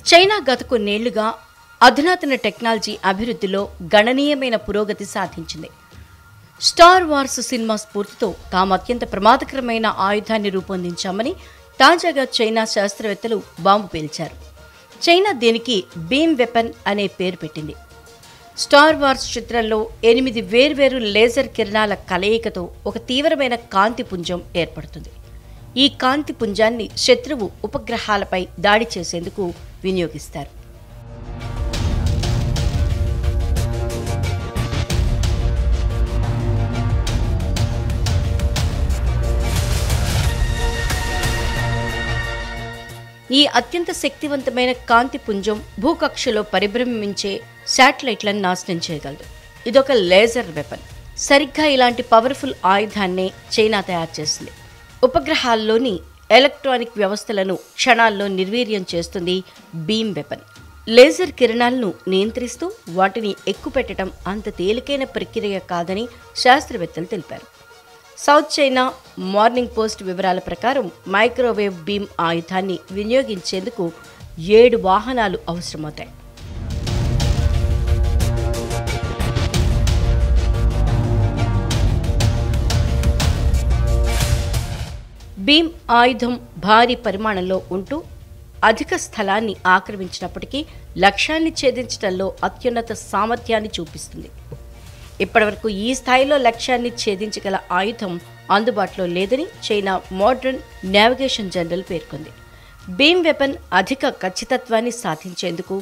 China గత కొన్నేళ్లుగా అధునాతన టెక్నాలజీ అభివృద్ధిలో గణనీయమైన పురోగతి సాధించింది. స్టార్ వార్స్ సినిమా స్ఫూర్తితో తాము అత్యంత ప్రమాదకరమైన ఆయుధాన్ని రూపొందించామని తాజాగా చైనా శాస్త్రవేత్తలు బాంబు పేల్చారు. చైనా దీనికి బీమ్ వెపన్ అనే పేరు పెట్టింది. స్టార్ వార్స్ చిత్రంలో 8 వేర్వేరు లేజర్ కిరణాల కలయికతో ఒక తీవ్రమైన కాంతి పుంజం ఏర్పడుతుంది. ఈ కాంతి పుంజాన్ని శత్రువు ఉపగ్రహాలపై దాడి చేసేందుకు వినియోగిస్తారు. ఈ అత్యంత శక్తివంతమైన కాంతి పుంజం భూకక్షలో పరిభ్రమించే శాటిలైట్లను నాశనం చేయగలదు. ఇదొక లేజర్ వెపన్. సరిగ్గా ఇలాంటి పవర్ఫుల్ ఆయుధాన్నే చైనా తయారు చేసింది. ఉపగ్రహాల్లోని ఎలక్ట్రానిక్ వ్యవస్థలను క్షణాల్లో నిర్వీర్యం చేస్తుంది బీమ్ వెపన్. లేజర్ కిరణాలను నియంత్రిస్తూ వాటిని ఎక్కుపెట్టడం అంత తేలికైన ప్రక్రియ కాదని శాస్త్రవేత్తలు తెలిపారు. సౌత్ చైనా మార్నింగ్ పోస్ట్ వివరాల ప్రకారం మైక్రోవేవ్ బీమ్ ఆయుధాన్ని వినియోగించేందుకు 7 వాహనాలు అవసరమవుతాయి. బీమ్ ఆయుధం భారీ పరిమాణంలో ఉంటూ అధిక స్థలాన్ని ఆక్రమించినప్పటికీ లక్ష్యాన్ని ఛేదించడంలో అత్యున్నత సామర్థ్యాన్ని చూపిస్తుంది. ఇప్పటివరకు ఈ స్థాయిలో లక్ష్యాన్ని ఛేదించగల ఆయుధం అందుబాటులో లేదని చైనా మోడర్న్ నావిగేషన్ జనరల్ పేర్కొంది. బీమ్ వెపన్ అధిక ఖచ్చితత్వాన్ని సాధించేందుకు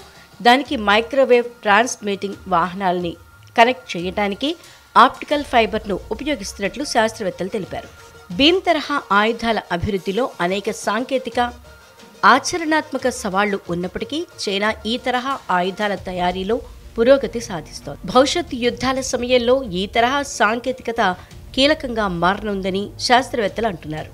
దానికి మైక్రోవేవ్ ట్రాన్స్మిటింగ్ వాహనాల్ని కనెక్ట్ చేయడానికి ఆప్టికల్ ఫైబర్ను ఉపయోగిస్తున్నట్లు శాస్త్రవేత్తలు తెలిపారు. బీమ్ తరహా ఆయుధాల అభివృద్ధిలో అనేక సాంకేతిక ఆచరణాత్మక సవాళ్లు ఉన్నప్పటికీ చైనా ఈ తరహా ఆయుధాల తయారీలో పురోగతి సాధిస్తోంది. భవిష్యత్ యుద్ధాల సమయంలో ఈ తరహా సాంకేతికత కీలకంగా మారనుందని శాస్త్రవేత్తలు అంటున్నారు.